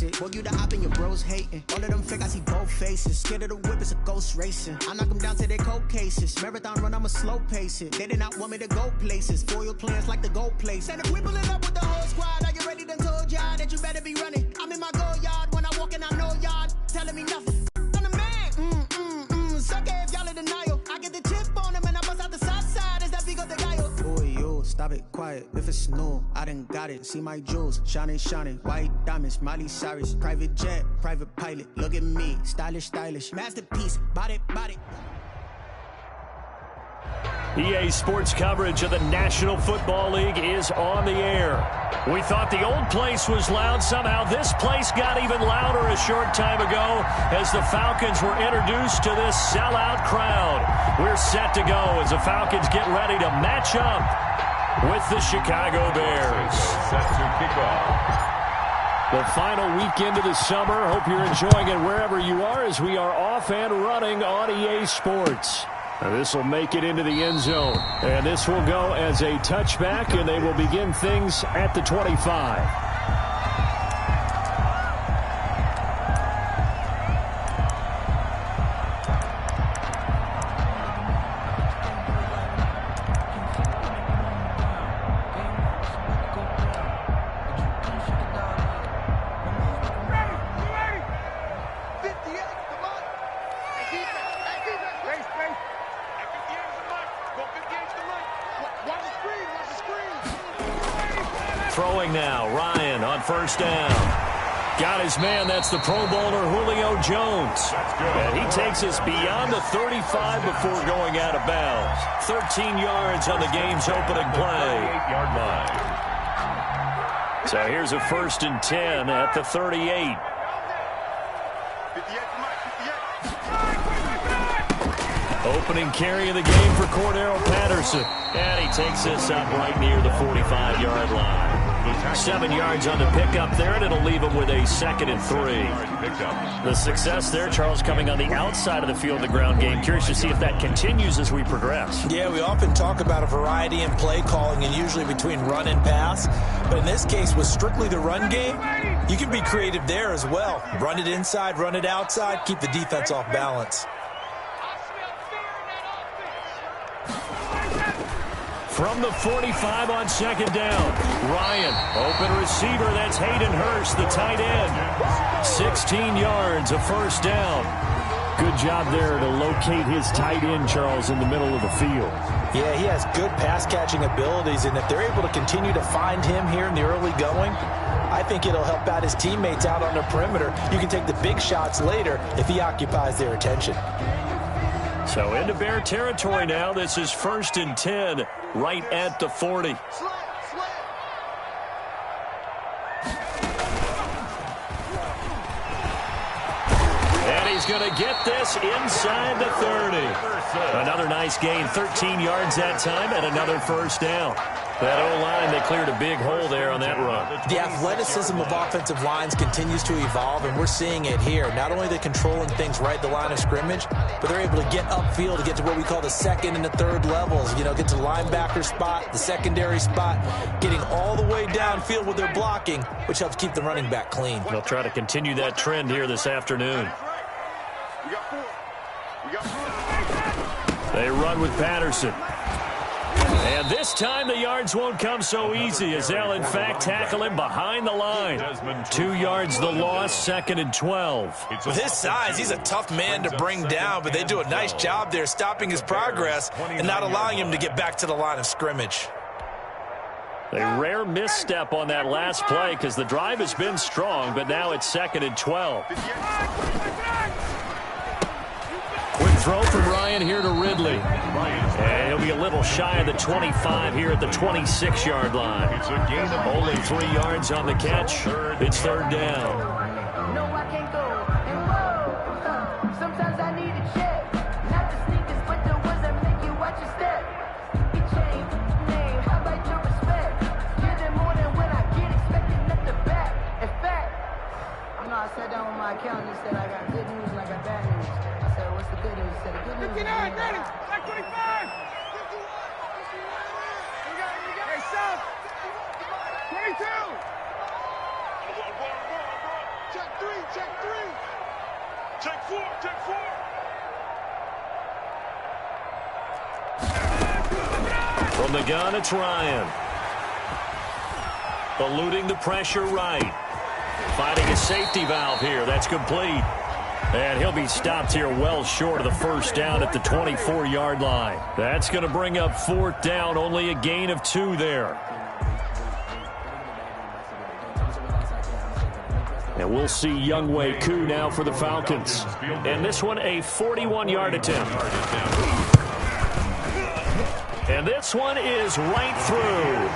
it. Boy, you the op and your bros hating. All of them fake, I see both faces. Scared of the whip, it's a ghost racing. I knock them down to their cold cases. Marathon run, I'ma slow pace it. They did not want me to go places. Foil plans like the gold place. And if we pulling up with the whole squad, I get ready to told y'all that you better be running. I'm in my go yard. When I walk in, I know y'all telling me nothing. I'm the man. Suck it if y'all in denial. I get the chip on them and I bust out the south side. Is that big of the guy? Boy, yo, stop it, quiet. If it's new, I done got it. See my jewels, shining. White diamonds, Miley Cyrus. Private jet, private pilot. Look at me, stylish. Masterpiece, body. EA Sports coverage of the National Football League is on the air. We thought the old place was loud. Somehow this place got even louder a short time ago as the Falcons were introduced to this sellout crowd. We're set to go as the Falcons get ready to match up with the Chicago Bears. Set to kick off. The final weekend of the summer. Hope you're enjoying it wherever you are as we are off and running on EA Sports. This will make it into the end zone. And this will go as a touchback, and they will begin things at the 25. Throwing now, Ryan on first down. Got his man, that's the Pro Bowler Julio Jones. And he takes us beyond the 35 before going out of bounds. 13 yards on the game's opening play. 8-yard line. So here's a 1st and 10 at the 38. Opening carry of the game for Cordero Patterson. And he takes this up right near the 45-yard line. 7 yards on the pickup there, and it'll leave him with a 2nd and 3. The success there, Charles, coming on the outside of the field, the ground game. Curious to see if that continues as we progress. Yeah, we often talk about a variety in play calling and usually between run and pass. But in this case, with strictly the run game, you can be creative there as well. Run it inside, run it outside, keep the defense off balance. From the 45 on 2nd down. Ryan, open receiver. That's Hayden Hurst, the tight end. 16 yards, a 1st down. Good job there to locate his tight end, Charles, in the middle of the field. Yeah, he has good pass-catching abilities, and if they're able to continue to find him here in the early going, I think it'll help out his teammates out on the perimeter. You can take the big shots later if he occupies their attention. So into Bear territory now. This is 1st and 10 right at the 40. And he's going to get this inside the 30. Another nice gain, 13 yards that time, and another 1st down. That O-line, they cleared a big hole there on that run. The athleticism of offensive lines continues to evolve, and we're seeing it here. Not only are they controlling things right at the line of scrimmage, but they're able to get upfield to get to what we call the 2nd and the 3rd levels. You know, get to the linebacker spot, the secondary spot, getting all the way downfield with their blocking, which helps keep the running back clean. They'll try to continue that trend here this afternoon. They run with Patterson. And this time the yards won't come so easy as they'll, in fact, tackle him behind the line. 2 yards the loss, 2nd and 12. With his size, he's a tough man to bring down, but they do a nice job there stopping his progress and not allowing him to get back to the line of scrimmage. A rare misstep on that last play because the drive has been strong, but now it's 2nd and 12. Quick throw from Ryan here to Ridley. And he'll be a little shy of the 25 here at the 26-yard line. It's a gain of only 3 yards on the catch. It's 3rd down. I sat down with my accountant and said I got good news and I got bad news. I said, what's the good news? He said, the good news 59, ready, 25. Hey, South. 22. Check three. Check four. From the gun, it's Ryan. Eluding the pressure right. Finding a safety valve here. That's complete. And he'll be stopped here well short of the first down at the 24-yard line. That's going to bring up fourth down. Only a gain of 2 there. And we'll see Younghoe Koo now for the Falcons. And this one a 41-yard attempt. And this one is right through.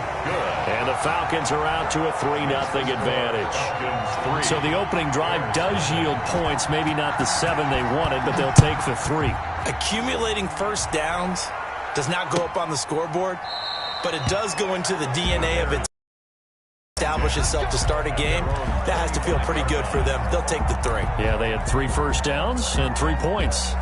And the Falcons are out to a 3-0 advantage. So the opening drive does yield points, maybe not the 7 they wanted, but they'll take the 3. Accumulating first downs does not go up on the scoreboard, but it does go into the DNA of it. Establish itself to start a game. That has to feel pretty good for them. They'll take the 3. Yeah, they had 3 first downs and 3 points.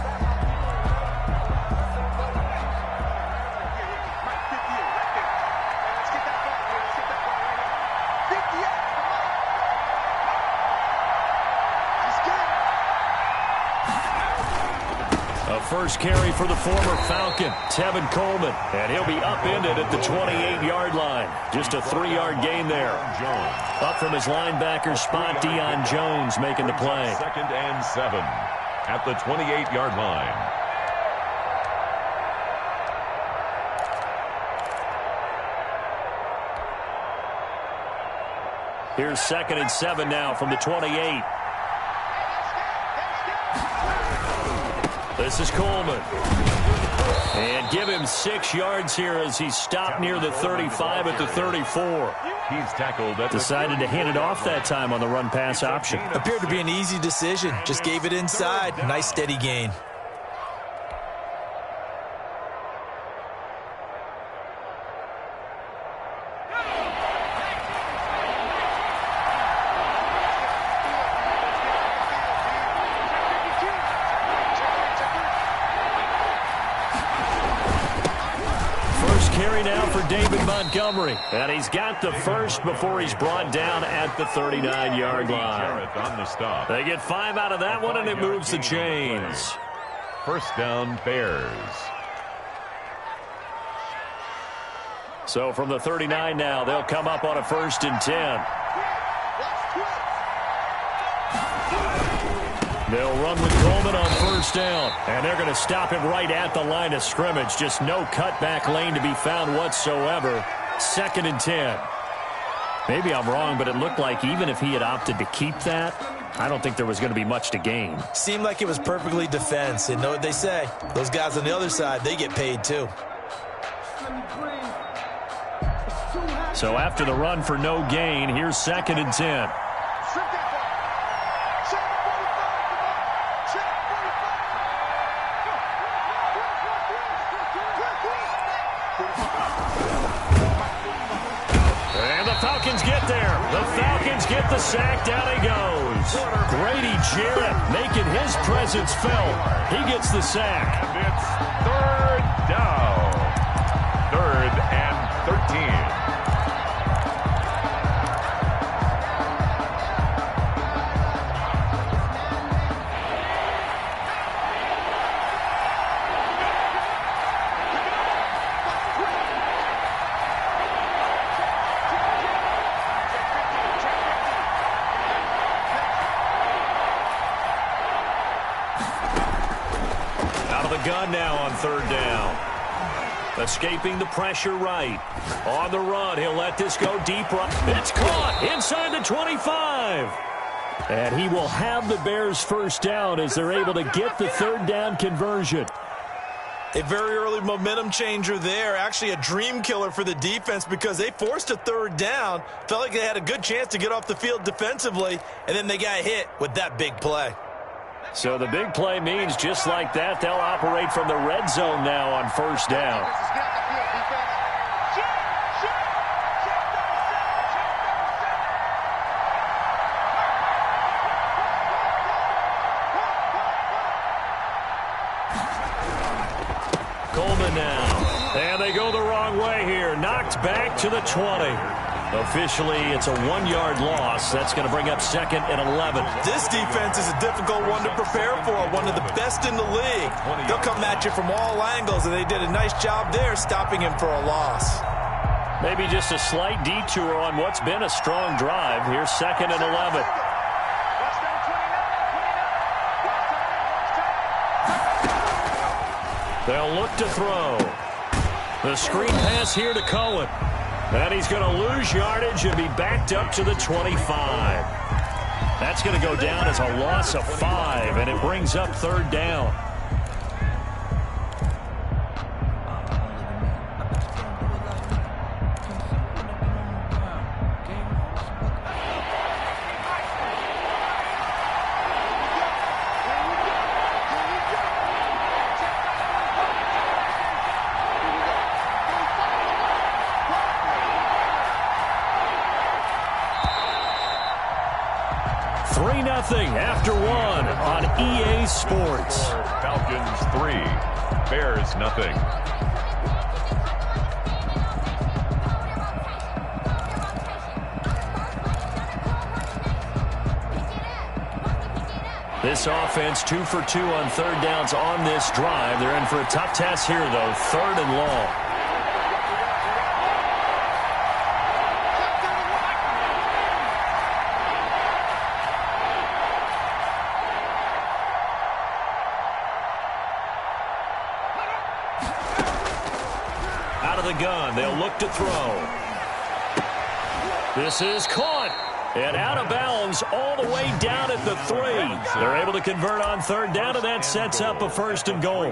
First carry for the former Falcon, Tevin Coleman. And he'll be upended at the 28-yard line. Just a 3-yard gain there. Up from his linebacker spot, Deion Jones making the play. 2nd and 7 at the 28-yard line. Here's 2nd and 7 now from the 28. This is Coleman. And give him 6 yards here as he's stopped near the 35 at the 34. He's tackled at Decided to hand it off that time on the run-pass option. Appeared to be an easy decision. Just gave it inside. Nice steady gain. Montgomery, and he's got the first before he's brought down at the 39-yard line. On the stop. They get 5 out of that one, and it moves the chains. First down, Bears. So from the 39 now, they'll come up on a 1st and 10. They'll run with Coleman on 1st down, and they're going to stop him right at the line of scrimmage. Just no cutback lane to be found whatsoever. 2nd and 10. Maybe I'm wrong, but it looked like even if he had opted to keep that, I don't think there was going to be much to gain. Seemed like it was perfectly defense, and know what they say. Those guys on the other side, they get paid too. So after the run for no gain, here's 2nd and 10. Get the sack, down he goes. Grady Jarrett making his presence felt. He gets the sack. And it's 3rd down. 3rd and 13. Gun now on 3rd down. Escaping the pressure right. On the run, he'll let this go deep right. It's caught inside the 25. And he will have the Bears' first down as they're able to get the 3rd down conversion. A very early momentum changer there. Actually a dream killer for the defense because they forced a 3rd down. Felt like they had a good chance to get off the field defensively, and then they got hit with that big play. So the big play means just like that, they'll operate from the red zone now on 1st down. Coleman now. And they go the wrong way here. Knocked back to the 20. Officially, it's a 1-yard loss. That's going to bring up 2nd and 11. This defense is a difficult one to prepare for, one of the best in the league. They'll come at you from all angles, and they did a nice job there stopping him for a loss. Maybe just a slight detour on what's been a strong drive. Here's 2nd and 11. They'll look to throw. The screen pass here to Cohen. And he's going to lose yardage and be backed up to the 25. That's going to go down as a loss of 5, and it brings up 3rd down. After 1 on EA Sports. Falcons 3, Bears nothing. This offense 2 for 2 on 3rd downs on this drive. They're in for a tough task here, though. 3rd and long. Gun. They'll look to throw. This is caught and out of bounds all the way down at the 3. They're able to convert on 3rd down, and that sets up a 1st and goal.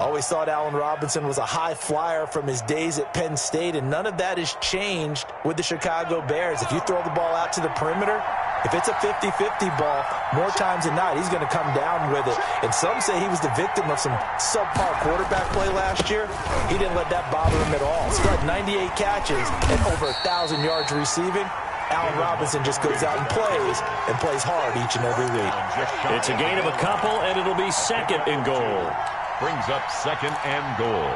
Always thought Allen Robinson was a high flyer from his days at Penn State, and none of that has changed with the Chicago Bears. If you throw the ball out to the perimeter, if it's a 50-50 ball, more times than not, he's going to come down with it. And some say he was the victim of some subpar quarterback play last year. He didn't let that bother him at all. Spread 98 catches and over 1,000 yards receiving. Allen Robinson just goes out and plays hard each and every week. It's a gain of a couple, and it'll be 2nd and goal. Brings up 2nd and goal.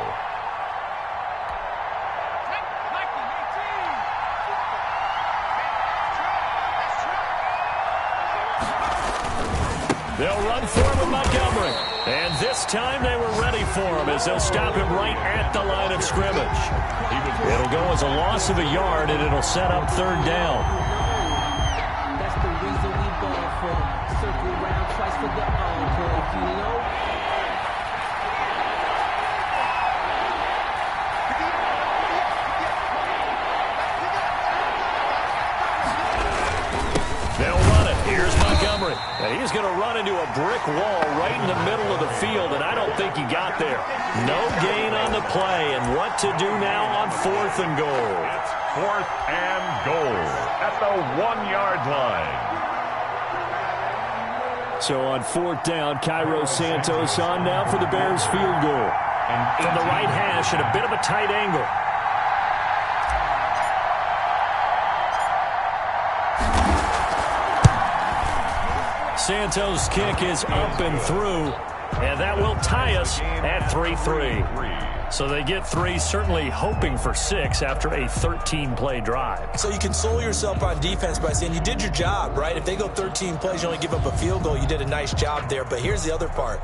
They'll run for him with Montgomery. And this time they were ready for him as they'll stop him right at the line of scrimmage. It'll go as a loss of a yard, and it'll set up 3rd down. That's the reason we ball for. Circle around twice for the encore, you know. They'll run it. Here's Montgomery. And he's going to run into a brick wall right in the middle of the field, and I don't think he got there. No gain on the play, and what to do now on 4th and goal. It's 4th and goal at the 1-yard line. So on 4th down, Cairo Santos on now for the Bears field goal. And from the right hash at a bit of a tight angle. Santos' kick is up and through, and that will tie us at 3-3. So they get 3, certainly hoping for 6 after a 13-play drive. So you console yourself on defense by saying you did your job, right? If they go 13 plays, you only give up a field goal, you did a nice job there. But here's the other part.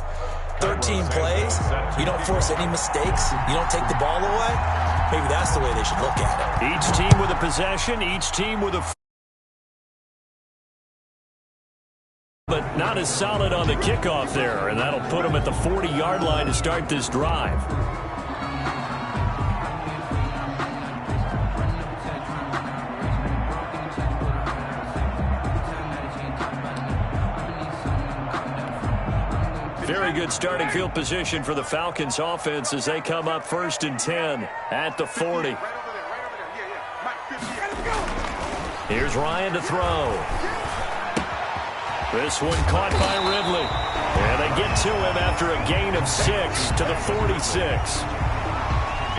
13 plays, you don't force any mistakes, you don't take the ball away. Maybe that's the way they should look at it. Each team with a possession, each team with a... but not as solid on the kickoff there, and that'll put them at the 40-yard line to start this drive. Very good starting field position for the Falcons offense as they come up 1st and 10 at the 40. Here's Ryan to throw. This one caught by Ridley. And they get to him after a gain of 6 to the 46.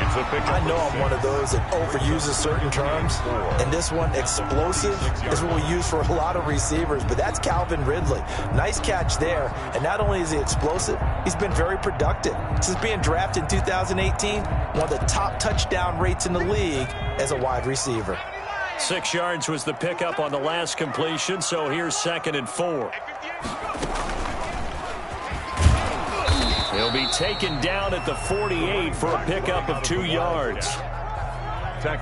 I know I'm one of those that overuses certain terms, and this one, explosive, is what we use for a lot of receivers, but that's Calvin Ridley. Nice catch there, and not only is he explosive, he's been very productive. Since being drafted in 2018, one of the top touchdown rates in the league as a wide receiver. 6 yards was the pickup on the last completion, so here's 2nd and 4. He'll be taken down at the 48 for a pickup of 2 yards.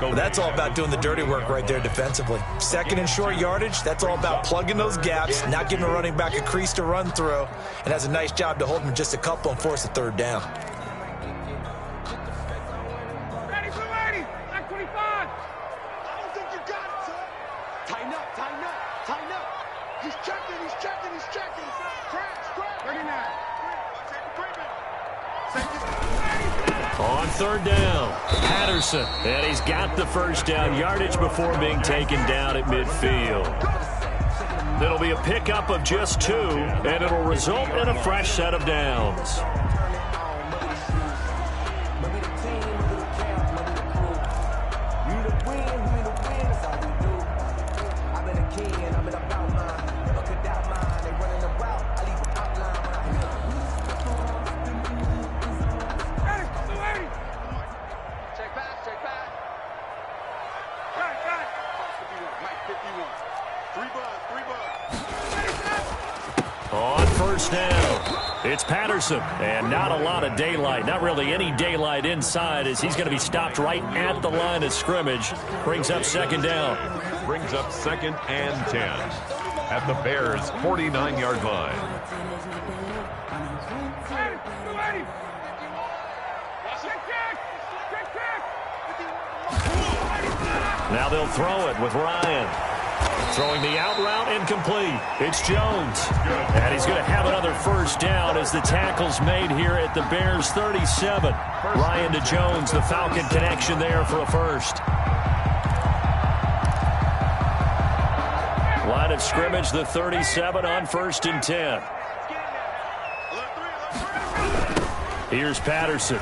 Well, that's all about doing the dirty work right there defensively. 2nd and short yardage, that's all about plugging those gaps, not giving a running back a crease to run through, and has a nice job to hold him just a couple and force a 3rd down. Ready for ready. Back 25. I don't think you got it, sir. Tighten up, tighten up, tighten up. He's checking, he's checking, he's checking. Crash. 39. On 3rd down, Patterson, and he's got the 1st down yardage before being taken down at midfield. It'll be a pickup of just 2, and it'll result in a fresh set of downs. On 1st down, it's Patterson, and not a lot of daylight, not really any daylight inside, as he's going to be stopped right at the line of scrimmage. Brings up 2nd down. Brings up 2nd and 10 at the Bears' 49-yard line. Now they'll throw it with Ryan. Throwing the out route incomplete. It's Jones. And he's going to have another 1st down as the tackle's made here at the Bears' 37. Ryan to Jones, the Falcon connection there for a 1st. Line of scrimmage, the 37 on 1st and 10. Here's Patterson.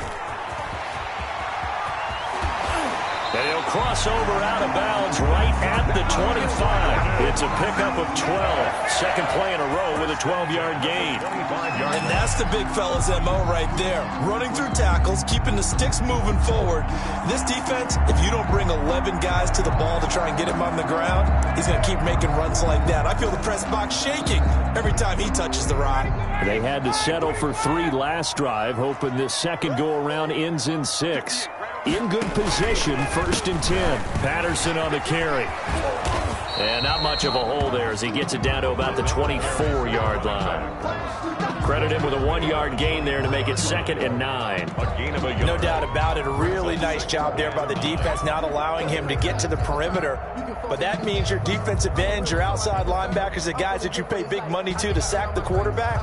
And he'll cross over out of bounds right at the 25. It's a pickup of 12. 2nd play in a row with a 12-yard gain. And that's the big fella's MO right there. Running through tackles, keeping the sticks moving forward. This defense, if you don't bring 11 guys to the ball to try and get him on the ground, he's going to keep making runs like that. I feel the press box shaking every time he touches the rock. They had to settle for 3 last drive, hoping this 2nd go-around ends in 6. In good position, 1st and 10. Patterson on the carry. And not much of a hole there as he gets it down to about the 24-yard line. Credit him with a 1-yard gain there to make it 2nd and 9. No doubt about it. A really nice job there by the defense, not allowing him to get to the perimeter. But that means your defensive ends, your outside linebackers, the guys that you pay big money to sack the quarterback,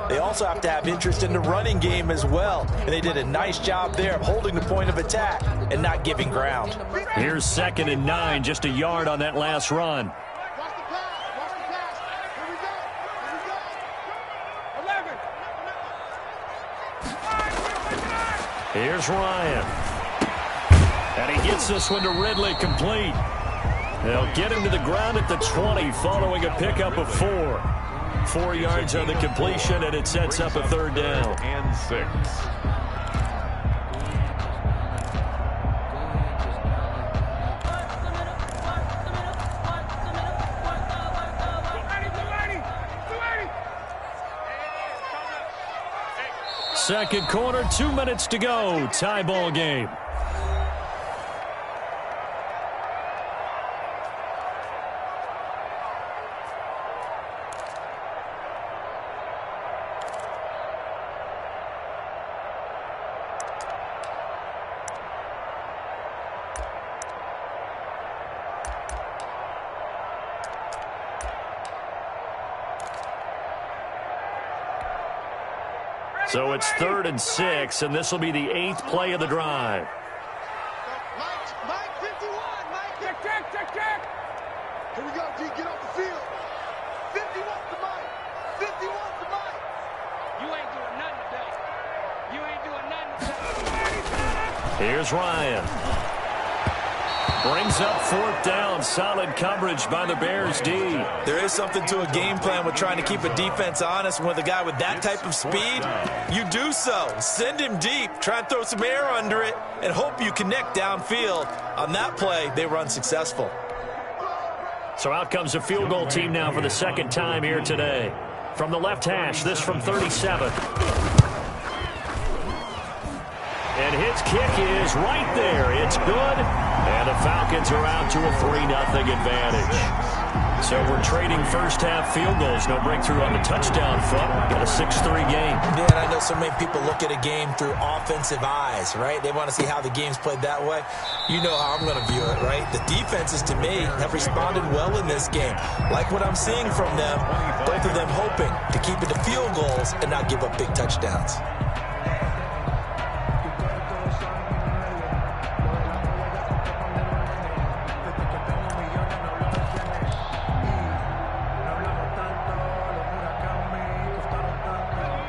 they also have to have interest in the running game as well. And they did a nice job there of holding the point of attack and not giving ground. Here's 2nd and 9, just a yard on that last run. Here's Ryan. And he gets this one to Ridley, complete. They'll get him to the ground at the 20 following a pickup of 4. 4 yards on the completion, and it sets up a 3rd down. And 6. Second quarter, 2 minutes to go. Tie ball game. So it's 3rd and 6, and this will be the 8th play of the drive. Mike, 51, Mike. Check. Here we go, D, get off the field. 51 to Mike. 51 to Mike. You ain't doing nothing today. You ain't doing nothing today. Here's Ryan. Brings up 4th down. Solid coverage by the Bears D. There is something to a game plan with trying to keep a defense honest. With a guy with that type of speed, you do so. Send him deep. Try and throw some air under it and hope you connect downfield. On that play, they run successful. So out comes a field goal team now for the second time here today. From the left hash, this from 37. And his kick is right there. It's good. And the Falcons are out to a 3-0 advantage. So we're trading first-half field goals. No breakthrough on the touchdown front. Got a 6-3 game. Yeah, and I know so many people look at a game through offensive eyes, right? They want to see how the game's played that way. You know how I'm going to view it, right? The defenses, to me, have responded well in this game. Like what I'm seeing from them, both of them hoping to keep it to field goals and not give up big touchdowns.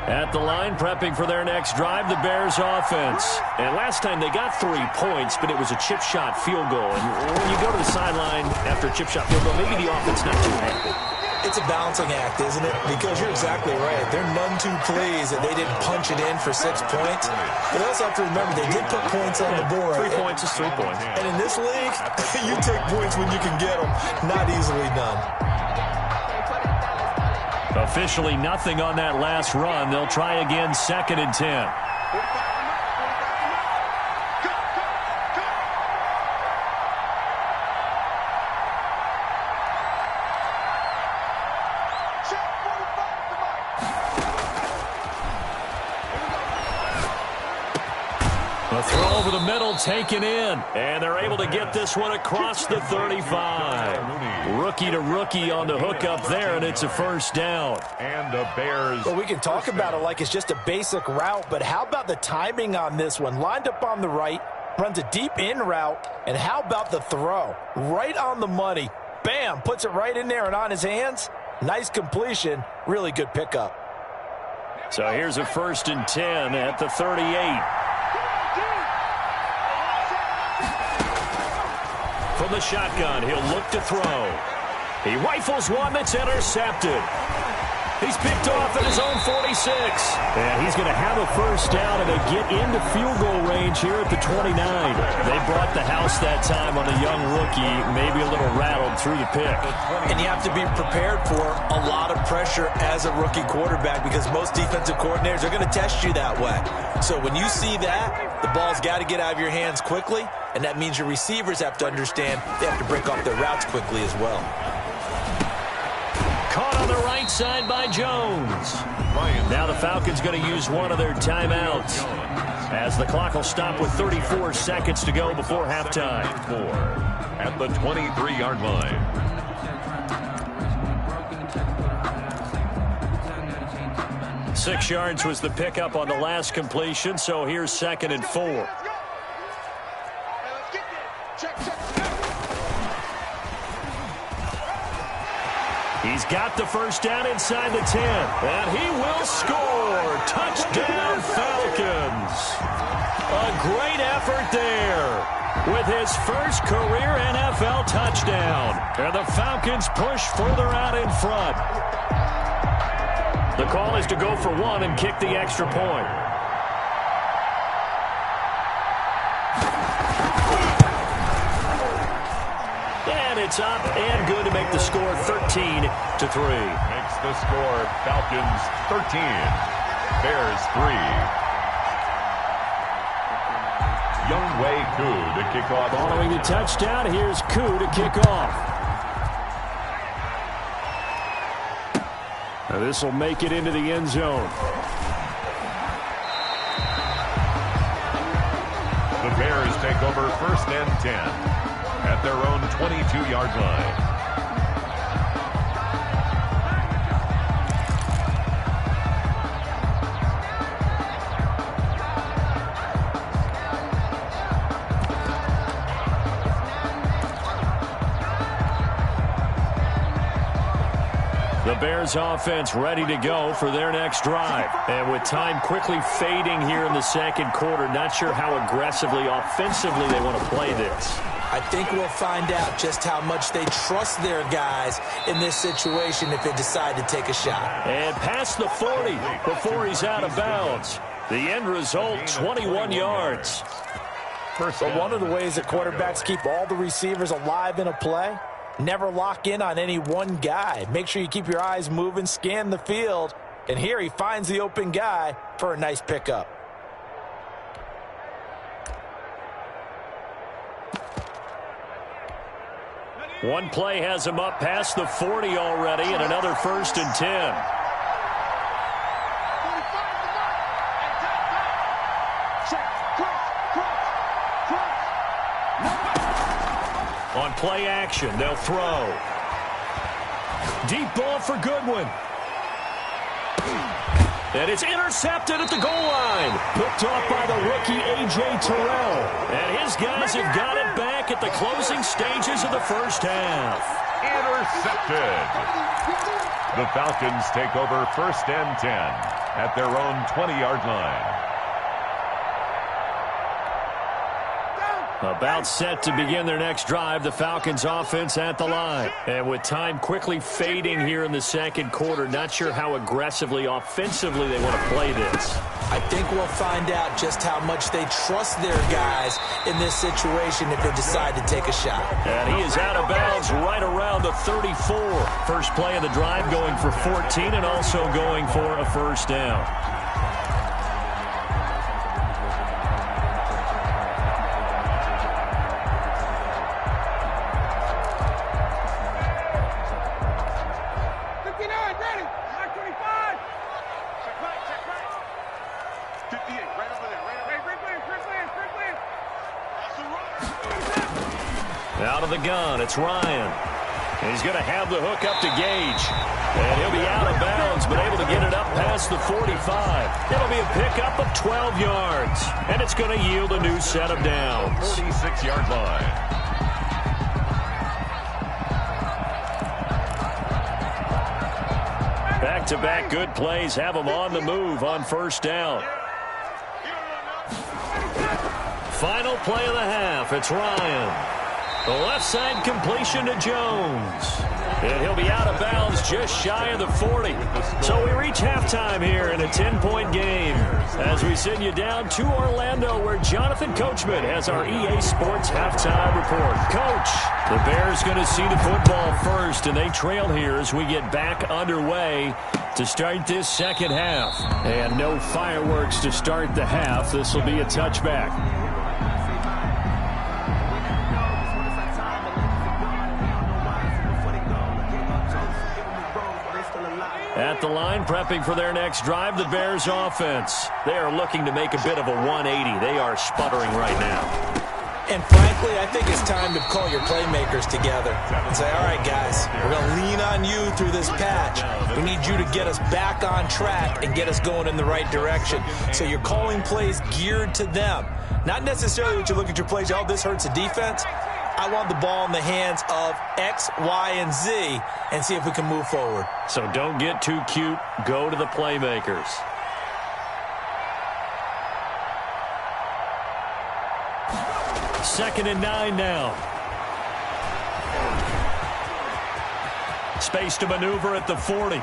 At the line, prepping for their next drive, the Bears offense. And last time they got 3 points, but it was a chip shot field goal. And when you go to the sideline after a chip shot field goal, maybe the offense not too happy. It's a balancing act, isn't it? Because you're exactly right. They're none too pleased that they didn't punch it in for 6 points. But they also have to remember they did put points on the board. 3 points is 3 points. And in this league, you take points when you can get them. Not easily done. Officially nothing on that last run. They'll try again, 2nd and 10. A throw over the middle, taken in. And they're able to get this one across the 35. Rookie to rookie on the hook up there, and it's a first down. And the Bears. Well, we can talk about it like it's just a basic route, but how about the timing on this one? Lined up on the right, runs a deep in route, and how about the throw? Right on the money. Bam, puts it right in there and on his hands. Nice completion. Really good pickup. So here's a 1st and 10 at the 38. From the shotgun, he'll look to throw. He rifles one that's intercepted. He's picked off at his own 46. And he's going to have a first down and a get into field goal range here at the 29. They brought the house that time on a young rookie, maybe a little rattled through the pick. And you have to be prepared for a lot of pressure as a rookie quarterback because most defensive coordinators are going to test you that way. So when you see that, the ball's got to get out of your hands quickly, and that means your receivers have to understand they have to break off their routes quickly as well. Caught on the right side by Jones. Now the Falcons going to use one of their timeouts as the clock will stop with 34 seconds to go before halftime. At the 23-yard line. Six yards was the pickup on the last completion, so here's 2nd and 4. He's got the first down inside the 10, and he will score. Touchdown, Falcons. A great effort there with his first career NFL touchdown. And the Falcons push further out in front. The call is to go for one and kick the extra point. And it's up and good to make the score 13-3. Makes the score Falcons 13, Bears 3. Younghoe Koo to kick off. Following the touchdown, here's Koo to kick off. Now this will make it into the end zone. The Bears take over 1st and 10 at their own 22-yard line. The Bears offense ready to go for their next drive. And with time quickly fading here in the second quarter, not sure how aggressively, offensively they want to play this. I think we'll find out just how much they trust their guys in this situation if they decide to take a shot. And past the 40 before he's out of bounds. The end result, 21 yards. But one of the ways that quarterbacks keep all the receivers alive in a play Never lock in on any one guy. Make sure you keep your eyes moving, scan the field. And here he finds the open guy for a nice pickup. One play has him up past the 40 already, and another 1st and 10. On play action, they'll throw. Deep ball for Goodwin. And it's intercepted at the goal line. Picked off by the rookie A.J. Terrell. And his guys have got it back at the closing stages of the first half. Intercepted. The Falcons take over 1st and 10 at their own 20-yard line. About set to begin their next drive, the Falcons offense at the line. And with time quickly fading here in the second quarter, not sure how aggressively, offensively they want to play this. I think we'll find out just how much they trust their guys in this situation if they decide to take a shot. And he is out of bounds right around the 34. First play of the drive going for 14 and also going for a first down. Out of the gun, it's Ryan. And he's going to have the hook up to Gage. And he'll be out of bounds, but able to get it up past the 45. It'll be a pickup of 12 yards. And it's going to yield a new set of downs. 46-yard line. Back-to-back good plays have them on the move on first down. Final play of the half, it's Ryan. The left side completion to Jones. And he'll be out of bounds just shy of the 40. So we reach halftime here in a 10-point game as we send you down to Orlando where Jonathan Coachman has our EA Sports halftime report. Coach, the Bears going to see the football first, and they trail here as we get back underway to start this second half. And no fireworks to start the half. This will be a touchback. At the line, prepping for their next drive, the Bears offense. They are looking to make a bit of a 180. They are sputtering right now. And frankly, I think it's time to call your playmakers together and say, all right, guys, we're going to lean on you through this patch. We need you to get us back on track and get us going in the right direction. So you're calling plays geared to them. Not necessarily that you look at your plays, oh, this hurts the defense. I want the ball in the hands of X, Y, and Z and see if we can move forward. So don't get too cute. Go to the playmakers. Second and 9 now. Space to maneuver at the 40.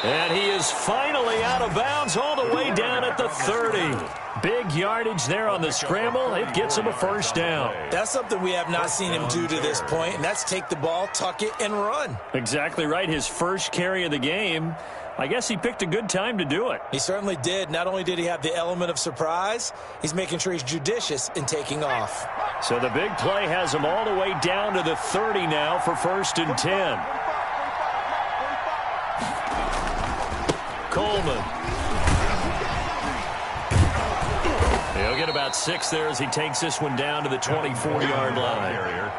And he is finally out of bounds all the way down at the 30. Big yardage there on the scramble. It gets him a first down. That's something we have not seen him do to this point, and that's take the ball, tuck it, and run. Exactly right. His first carry of the game. I guess he picked a good time to do it. He certainly did. Not only did he have the element of surprise, he's making sure he's judicious in taking off. So the big play has him all the way down to the 30 now for 1st and 10. Coleman. He'll get about 6 there as he takes this one down to the 24-yard line.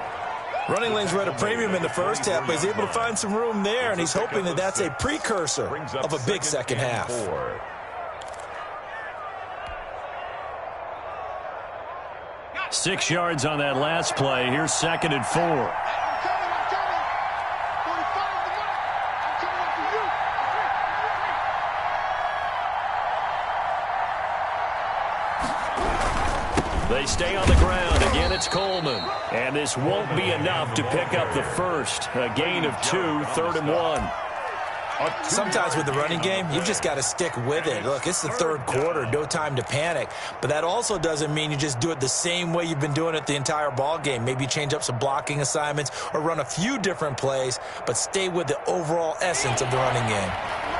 Running lanes were at a premium in the first half, but he's able to find some room there, and he's hoping that that's a precursor of a big second half. 6 yards on that last play. Here's 2nd and 4. They stay on the ground. Again, it's Coleman. And this won't be enough to pick up the first. A gain of 2, 3rd and 1. Sometimes with the running game, you've just got to stick with it. Look, it's the third quarter, no time to panic. But that also doesn't mean you just do it the same way you've been doing it the entire ball game. Maybe you change up some blocking assignments or run a few different plays, but stay with the overall essence of the running game.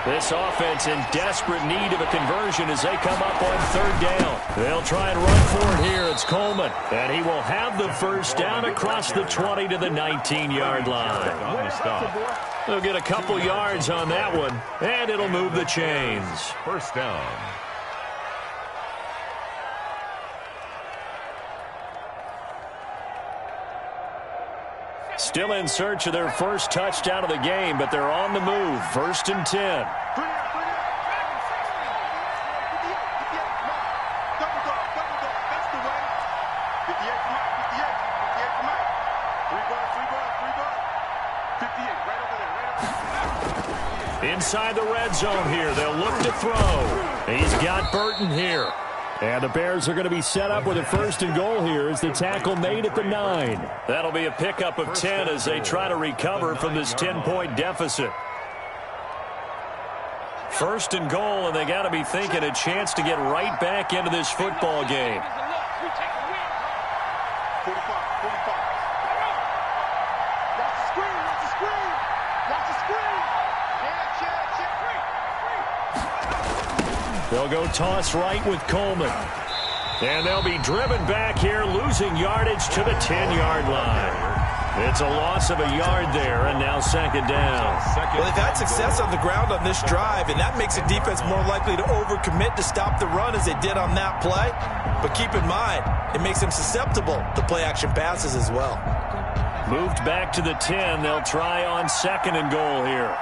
This offense in desperate need of a conversion as they come up on third down. They'll try and run for it here. It's Coleman. And he will have the first down across the 20 to the 19-yard line. They'll get a couple yards on that one, and it'll move the chains. First down. Still in search of their first touchdown of the game, but they're on the move. First and 10. Inside the red zone here. They'll look to throw. He's got Burton here. And the Bears are going to be set up with a first and goal here as the tackle made at the 9. That'll be a pickup of 10 as they try to recover from this 10-point deficit. First and goal, and they got to be thinking a chance to get right back into this football game. They'll go toss right with Coleman. And they'll be driven back here, losing yardage to the 10-yard line. It's a loss of a yard there, and now second down. Well, they've had success on the ground on this drive, and that makes a defense more likely to overcommit to stop the run as they did on that play. But keep in mind, it makes them susceptible to play-action passes as well. Moved back to the 10. They'll try on second and goal here.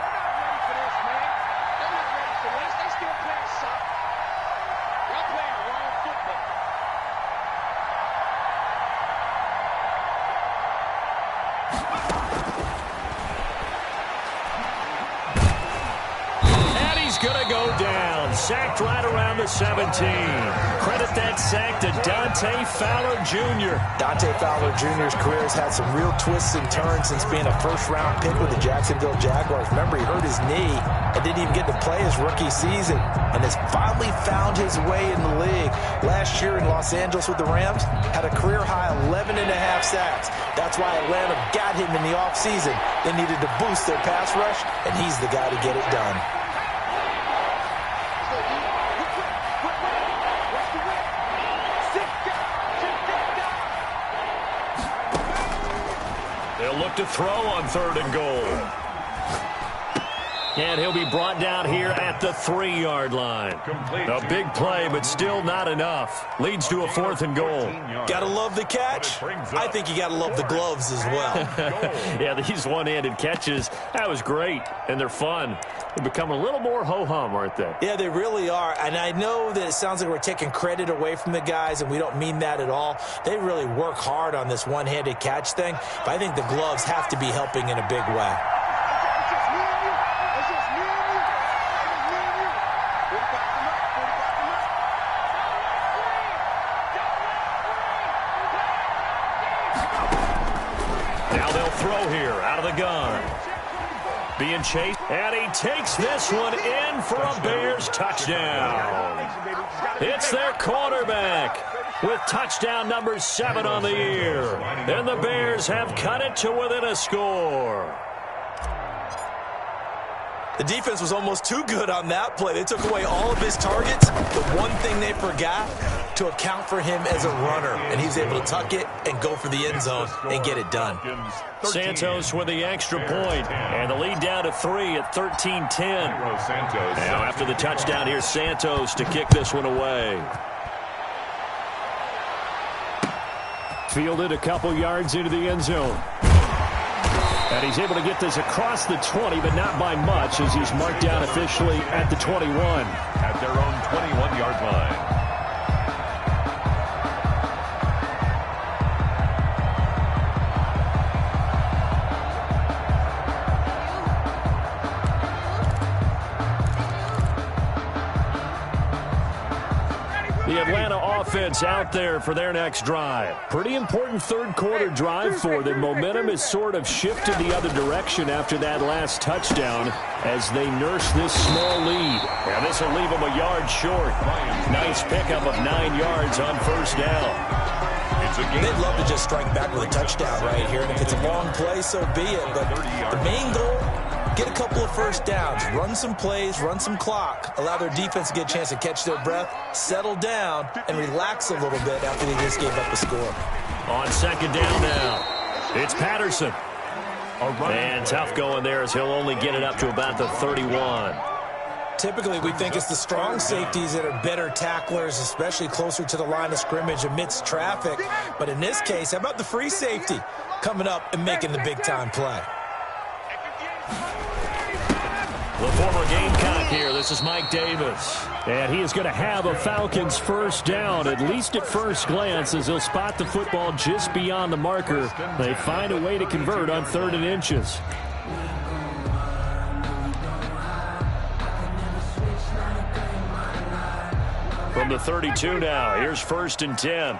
Sacked right around the 17. Credit that sack to Dante Fowler Jr. Dante Fowler Jr.'s career has had some real twists and turns since being a first-round pick with the Jacksonville Jaguars. Remember, he hurt his knee and didn't even get to play his rookie season and has finally found his way in the league. Last year in Los Angeles with the Rams, had a career-high 11.5 sacks. That's why Atlanta got him in the offseason. They needed to boost their pass rush, and he's the guy to get it done. Look to throw on third and goal. And he'll be brought down here at the 3-yard line. A big play, but still not enough. Leads to a fourth and goal. Gotta love the catch. I think you gotta love the gloves as well. Yeah, these one-handed catches, that was great, and they're fun. They become a little more ho-hum, aren't they? Yeah, they really are. And I know that it sounds like we're taking credit away from the guys, and we don't mean that at all. They really work hard on this one-handed catch thing, but I think the gloves have to be helping in a big way. Now they'll throw here out of the gun. Being chased, and he takes this one in for a Bears touchdown. It's their quarterback with touchdown number 7 on the year. And the Bears have cut it to within a score. The defense was almost too good on that play. They took away all of his targets. The one thing they forgot, to account for him as a runner. And he's able to tuck it and go for the end zone and get it done. Santos with the extra point. And the lead down to 3 at 13-10. Now after the touchdown, here's Santos to kick this one away. Fielded a couple yards into the end zone. And he's able to get this across the 20, but not by much, as he's marked down officially at the 21. At their own 21-yard line. The Atlanta offense out there for their next drive. Pretty important third-quarter drive for them. Momentum has sort of shifted the other direction after that last touchdown as they nurse this small lead. And this will leave them a yard short. Nice pickup of 9 yards on first down. They'd love to just strike back with a touchdown right here, and if it's a long play, so be it. But the main goal, get a couple of first downs, run some plays, run some clock, allow their defense to get a chance to catch their breath, settle down, and relax a little bit after they just gave up a score. On second down now, it's Patterson. And tough going there as he'll only get it up to about the 31. Typically, we think it's the strong safeties that are better tacklers, especially closer to the line of scrimmage amidst traffic. But in this case, how about the free safety coming up and making the big-time play? The former Gamecock here. This is Mike Davis. And he is going to have a Falcons first down, at least at first glance, as he'll spot the football just beyond the marker. They find a way to convert on 3rd and inches. From the 32 now, here's 1st and 10.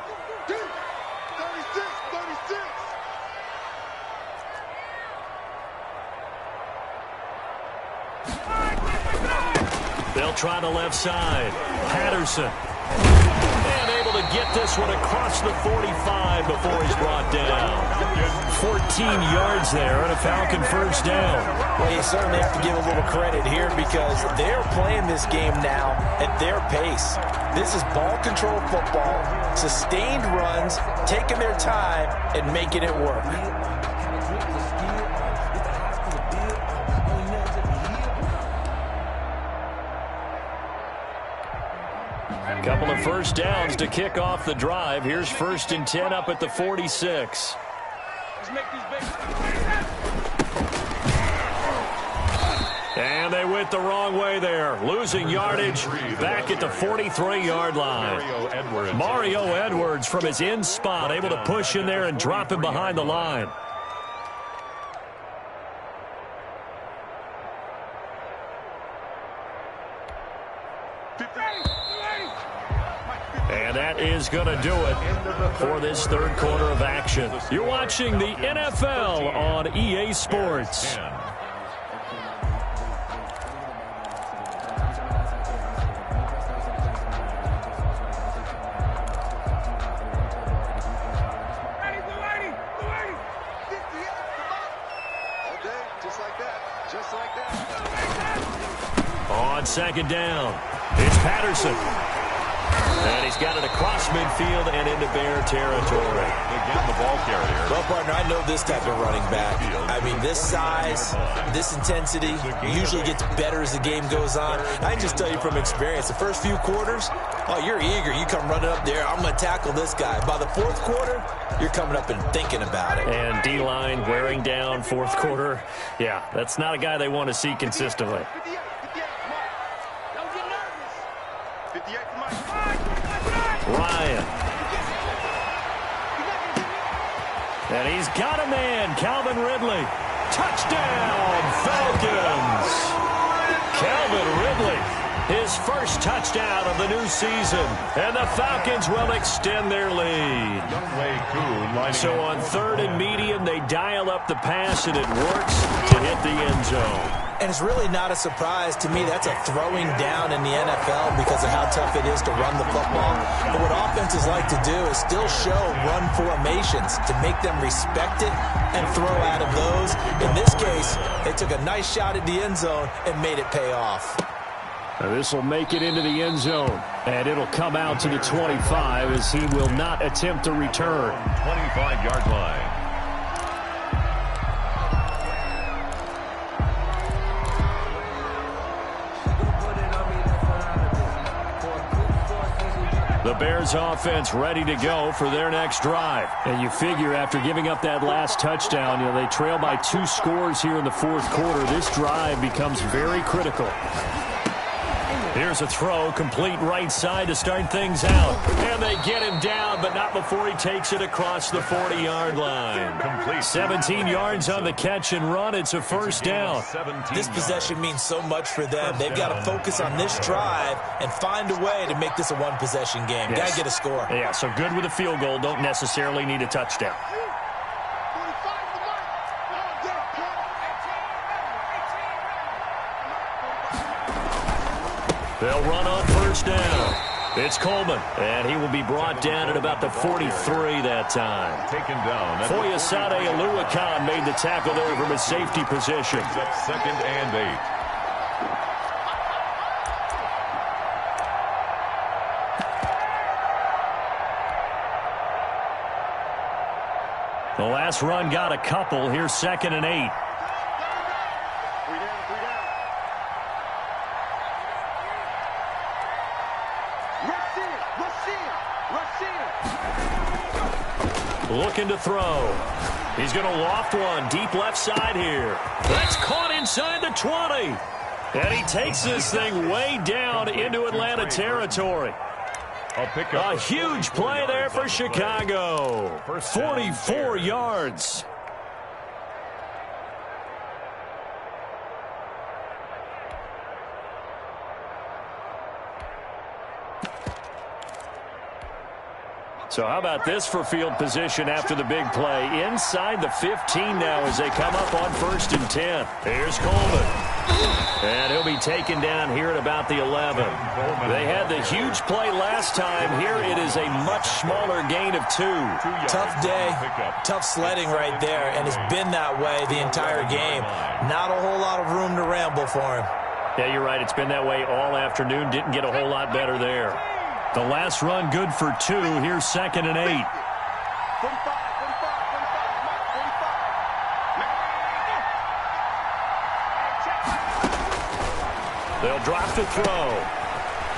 They'll try the left side. Patterson. And able to get this one across the 45 before he's brought down. 14 yards there on a Falcon first down. Well, you certainly have to give a little credit here because they're playing this game now at their pace. This is ball control football, sustained runs, taking their time and making it work. Couple of first downs to kick off the drive. Here's 1st and 10 up at the 46. And they went the wrong way there. Losing yardage back at the 43-yard line. Mario Edwards from his in spot able to push in there and drop him behind the line. And that is going to do it for this third quarter of action. You're watching the NFL on EA Sports. On second down, it's Patterson. And he's got it across midfield and into Bear territory. Again, the ball carrier. Well, partner, I know this type of running back. I mean, this size, this intensity usually gets better as the game goes on. I can just tell you from experience, the first few quarters, oh, you're eager. You come running up there, I'm going to tackle this guy. By the 4th quarter, you're coming up and thinking about it. And D-line wearing down 4th quarter. Yeah, that's not a guy they want to see consistently. Ryan. And he's got a man, Calvin Ridley. Touchdown, Falcons. Calvin Ridley, his first touchdown of the new season. And the Falcons will extend their lead. So on 3rd and medium, they dial up the pass, and it works to hit the end zone. And it's really not a surprise to me. That's a throwing down in the NFL because of how tough it is to run the football. But what offenses like to do is still show run formations to make them respect it and throw out of those. In this case, they took a nice shot at the end zone and made it pay off. This will make it into the end zone, and it'll come out to the 25 as he will not attempt to return. 25-yard line. The Bears offense ready to go for their next drive. And you figure after giving up that last touchdown, they trail by 2 scores here in the 4th quarter. This drive becomes very critical. Here's a throw, complete right side to start things out. And they get him down, but not before he takes it across the 40-yard line. Complete. 17 yards on the catch and run. It's a first down. This possession means so much for them. They've got to focus on this drive and find a way to make this a one-possession game. Yes. Got to get a score. Yeah, so good with a field goal. Don't necessarily need a touchdown. They'll run on first down. It's Coleman, and he will be brought down at about the 43 that time. Taken down. Foyesade Aluakan made the tackle there from a safety position. Up 2nd and 8. The last run got a couple. Here's 2nd and 8. Looking to throw. He's going to loft one deep left side here. That's caught inside the 20. And he takes this thing way down into Atlanta territory. A huge play there for Chicago. 44 yards. So how about this for field position after the big play? Inside the 15 now as they come up on 1st and 10. Here's Coleman. And he'll be taken down here at about the 11. They had the huge play last time. Here it is a much smaller gain of 2. Tough day, tough sledding right there, and it's been that way the entire game. Not a whole lot of room to ramble for him. Yeah, you're right. It's been that way all afternoon. Didn't get a whole lot better there. The last run good for 2. Here's 2nd and 8. They'll drop the throw.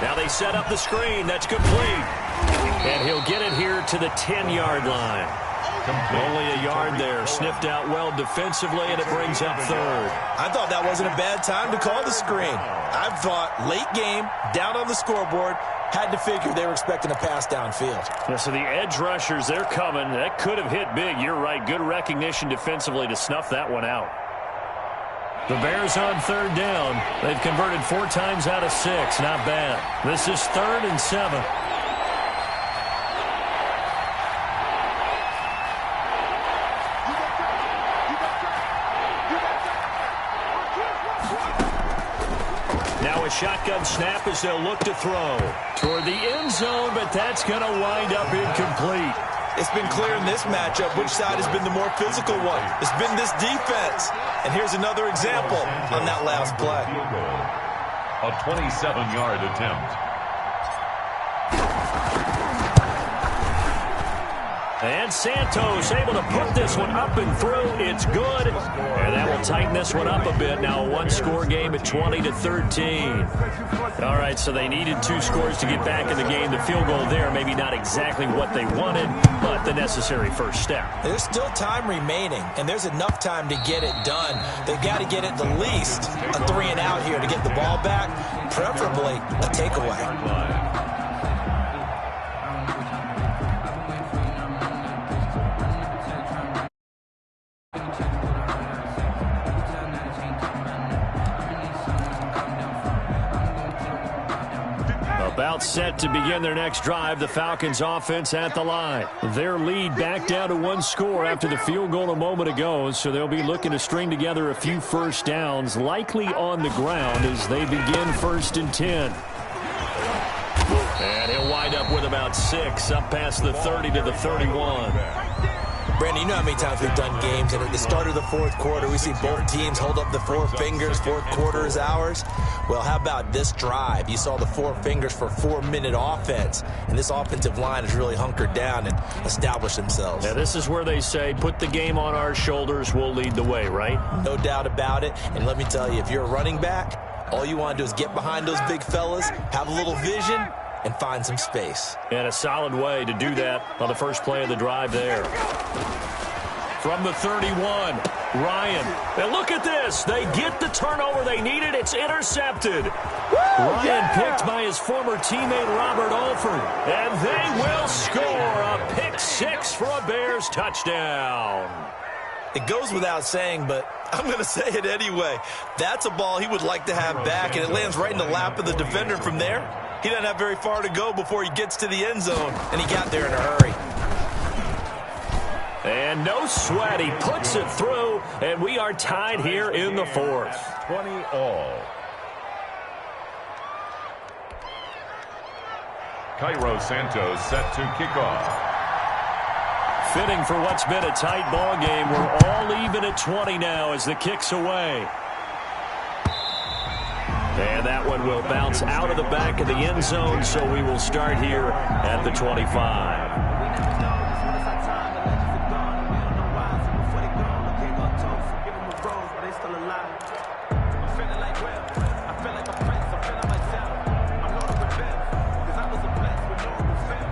Now they set up the screen. That's complete. And he'll get it here to the 10-yard line. Only a yard there. Sniffed out well defensively, and it brings up 3rd. I thought that wasn't a bad time to call the screen. I thought late game, down on the scoreboard, had to figure they were expecting a pass downfield. Yeah, so the edge rushers, they're coming. That could have hit big. You're right. Good recognition defensively to snuff that one out. The Bears on 3rd down. They've converted 4 times out of 6. Not bad. This is 3rd and 7. Now a shotgun snap as they'll look to throw toward the end zone, but that's going to wind up incomplete. It's been clear in this matchup which side has been the more physical one. It's been this defense. And here's another example on that last play. A 27-yard attempt. And Santos able to put this one up and through. It's good. And that will tighten this one up a bit. Now a one-score game at 20-13. All right, so they needed 2 scores to get back in the game. The field goal there, maybe not exactly what they wanted, but the necessary first step. There's still time remaining, and there's enough time to get it done. They've got to get at the least a 3-and-out here to get the ball back, preferably a takeaway. About set to begin their next drive, the Falcons offense at the line. Their lead back down to 1 score after the field goal a moment ago, so they'll be looking to string together a few first downs, likely on the ground as they begin 1st and 10. And he'll wind up with about 6, up past the 30 to the 31. Brandon, you know how many times we've done games, and at the start of the 4th quarter, we see both teams hold up the 4 fingers, 4th quarter is ours. Well, how about this drive? You saw the 4 fingers for 4-minute offense, and this offensive line has really hunkered down and established themselves. Now, this is where they say, put the game on our shoulders, we'll lead the way, right? No doubt about it, and let me tell you, if you're a running back, all you want to do is get behind those big fellas, have a little vision, and find some space. And a solid way to do that on the first play of the drive there. From the 31, Ryan. And look at this. They get the turnover they needed. It's intercepted. Ryan picked by his former teammate Robert Alford. And they will score a pick six for a Bears touchdown. It goes without saying, but I'm going to say it anyway. That's a ball he would like to have back, and it lands right in the lap of the defender from there. He doesn't have very far to go before he gets to the end zone, and he got there in a hurry. And no sweat. He puts it through, and we are tied here in the fourth. 20 all. Cairo Santos set to kick off. Fitting for what's been a tight ball game. We're all even at 20 now as the kick's away. And that one will bounce out of the back of the end zone, so we will start here at the 25.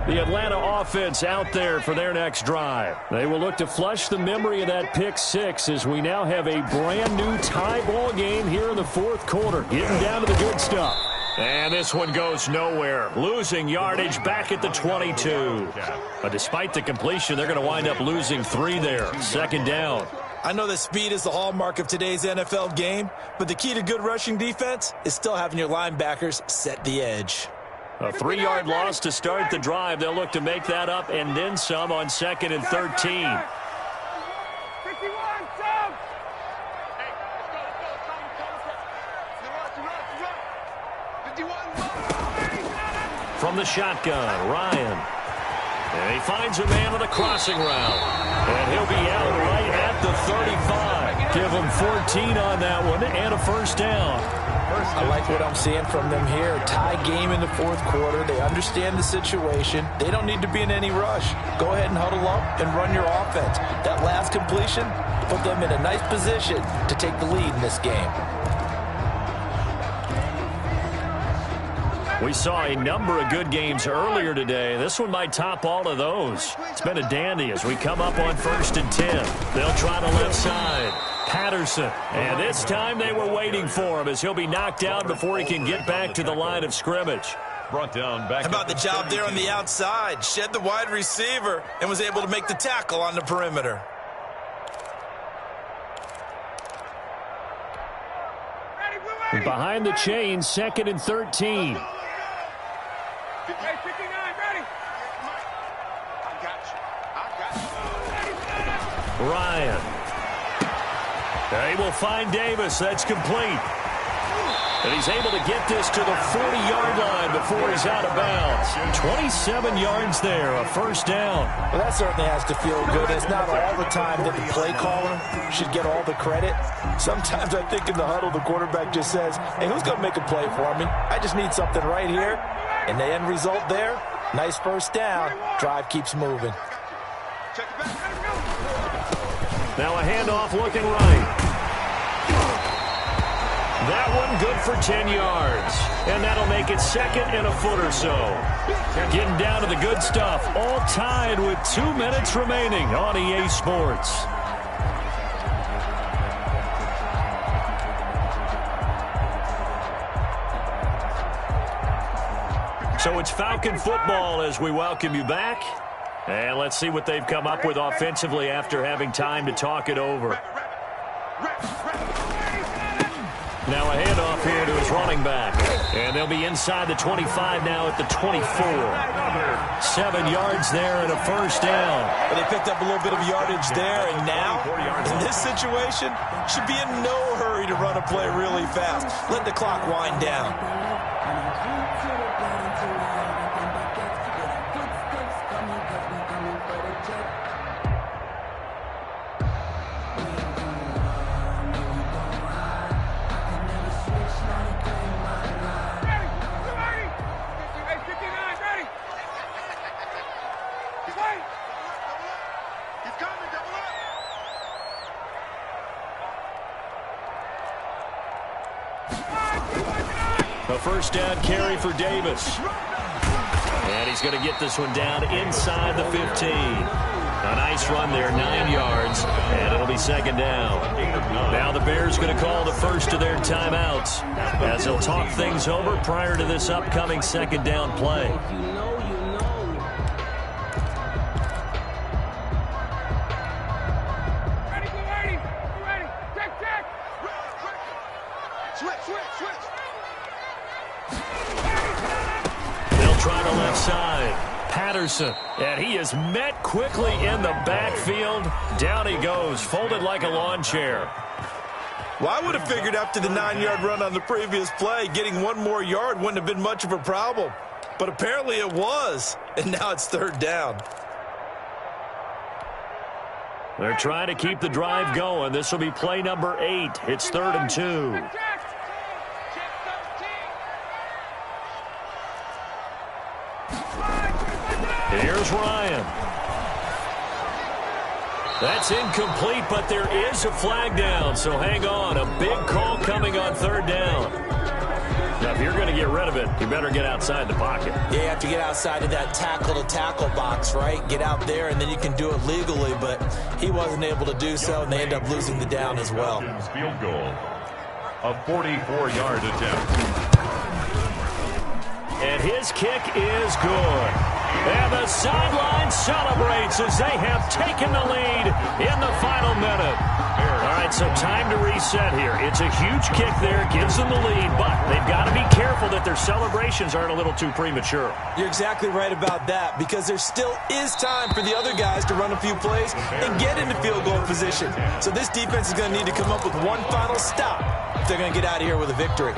The Atlanta offense out there for their next drive. They will look to flush the memory of that pick six as we now have a brand new tie ball game here in the fourth quarter. Getting down to the good stuff. And this one goes nowhere. Losing yardage back at the 22. But despite the completion, they're going to wind up losing 3 there. Second down. I know that speed is the hallmark of today's NFL game, but the key to good rushing defense is still having your linebackers set the edge. A 3-yard loss to start the drive. They'll look to make that up and then some on 2nd and 13. 51, From the shotgun, Ryan. And he finds a man on a crossing route. And he'll be out right at the 35. Give him 14 on that one and a first down. I like what I'm seeing from them here. Tie game in the fourth quarter. They understand the situation. They don't need to be in any rush. Go ahead and huddle up and run your offense. That last completion put them in a nice position to take the lead in this game. We saw a number of good games earlier today. This one might top all of those. It's been a dandy as we come up on 1st and 10. They'll try the left side. Patterson. And this time they were waiting for him as he'll be knocked down before he can get back to the line of scrimmage. Brought down back. How about the job there on the outside? Shed the wide receiver and was able to make the tackle on the perimeter. Behind the chains, 2nd and 13. Hey, 59, ready. I got you. Ryan. They will find Davis. That's complete. And he's able to get this to the 40-yard line before he's out of bounds. 27 yards there, a first down. Well, that certainly has to feel good. It's not all the time that the play caller should get all the credit. Sometimes I think in the huddle, the quarterback just says, hey, who's going to make a play for me? I just need something right here. And the end result there, nice first down. Drive keeps moving. Now a handoff looking right. That one good for 10 yards. And that'll make it 2nd and a foot or so. Getting down to the good stuff. All tied with 2 minutes remaining on EA Sports. So it's Falcon football as we welcome you back. And let's see what they've come up with offensively after having time to talk it over. Now a handoff here to his running back. And they'll be inside the 25 now at the 24. 7 yards there and a first down. Well, they picked up a little bit of yardage there, and now, in this situation, should be in no hurry to run a play really fast. Let the clock wind down. A first down carry for Davis. And he's going to get this one down inside the 15. A nice run there, 9 yards. And it'll be second down. Now the Bears going to call the first of their timeouts as they'll talk things over prior to this upcoming second down play. They'll try the left side. Patterson, and he is met quickly in the backfield. Down he goes, folded like a lawn chair. Well, I would have figured after the 9-yard run on the previous play, getting one more yard wouldn't have been much of a problem. But apparently it was, and now it's third down. They're trying to keep the drive going. This will be play number 8. It's 3rd and 2. Here's Ryan. That's incomplete, but there is a flag down, so hang on. A big call coming on 3rd down. Now, if you're going to get rid of it, you better get outside the pocket. Yeah, you have to get outside of that tackle-to-tackle box, right? Get out there, and then you can do it legally, but he wasn't able to do so, and they end up losing the down as well. Field goal, a 44-yard attempt. And his kick is good. And the sideline celebrates as they have taken the lead in the final minute. All right, so time to reset here. It's a huge kick there, gives them the lead, but they've got to be careful that their celebrations aren't a little too premature. You're exactly right about that, because there still is time for the other guys to run a few plays and get into field goal position. So this defense is going to need to come up with one final stop if they're going to get out of here with a victory.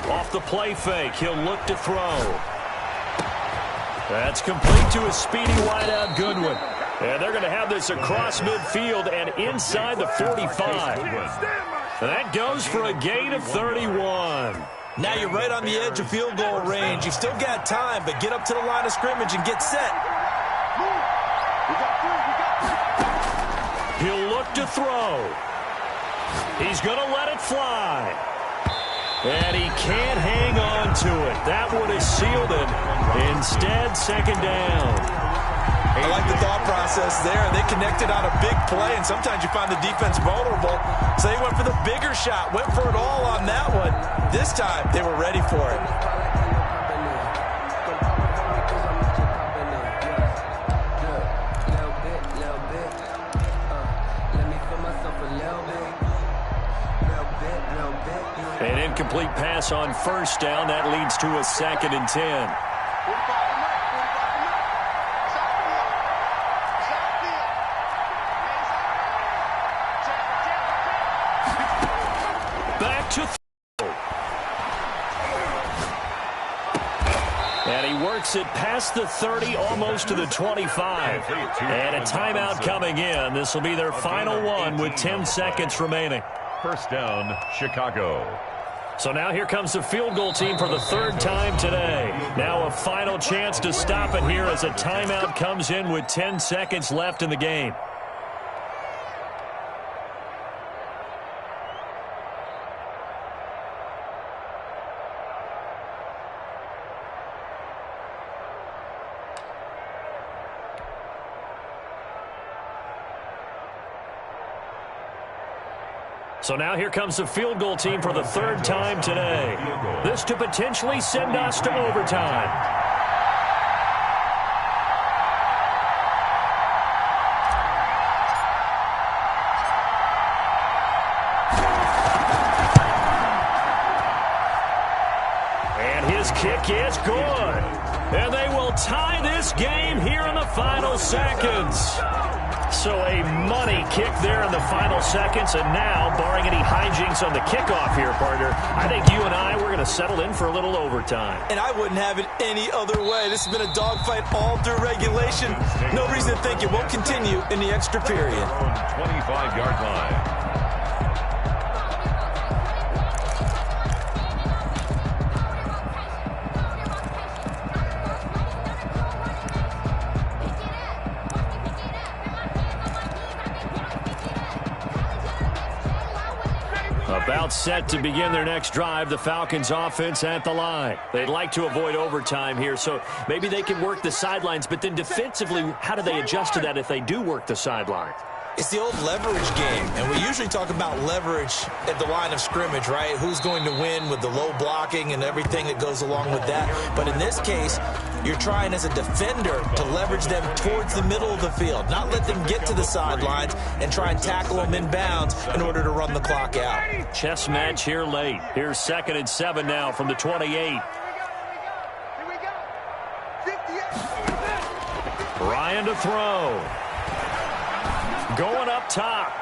Off the play fake, he'll look to throw. That's complete to a speedy wideout Goodwin. And they're going to have this across midfield and inside the 45. And that goes for a gain of 31. Now you're right on the edge of field goal range. You've still got time, but get up to the line of scrimmage and get set. He'll look to throw. He's going to let it fly. And he can't hang on to it. That would have sealed it. Instead, second down. I like the thought process there. They connected on a big play, and sometimes you find the defense vulnerable. So they went for the bigger shot, went for it all on that one. This time, they were ready for it. An incomplete pass on first down. That leads to a 2nd and 10. Back to throw. And he works it past the 30, almost to the 25. And a timeout coming in. This will be their final one with 10 seconds remaining. First down, Chicago. So now here comes the field goal team for the 3rd time today. Now a final chance to stop it here as a timeout comes in with 10 seconds left in the game. So now here comes the field goal team for the 3rd time today. This to potentially send us to overtime. And his kick is good. And they will tie this this game here in the final seconds. So a money kick there in the final seconds, and now, barring any hijinks on the kickoff here, partner, I think you and I, we're going to settle in for a little overtime. And I wouldn't have it any other way. This has been a dogfight all through regulation. No reason to think it won't continue in the extra period. 25-yard line. About set to begin their next drive, the Falcons offense at the line. They'd like to avoid overtime here, so maybe they can work the sidelines, but then defensively, how do they adjust to that if they do work the sidelines? It's the old leverage game, and we usually talk about leverage at the line of scrimmage, right? Who's going to win with the low blocking and everything that goes along with that. But in this case, you're trying as a defender to leverage them towards the middle of the field, not let them get to the sidelines and try and tackle them in bounds in order to run the clock out. Chess match here late. Here's 2nd and 7 now from the 28. Ryan to throw. Going up top.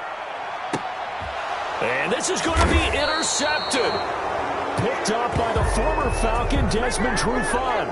And this is going to be intercepted. Picked up by the former Falcon, Desmond Trufant.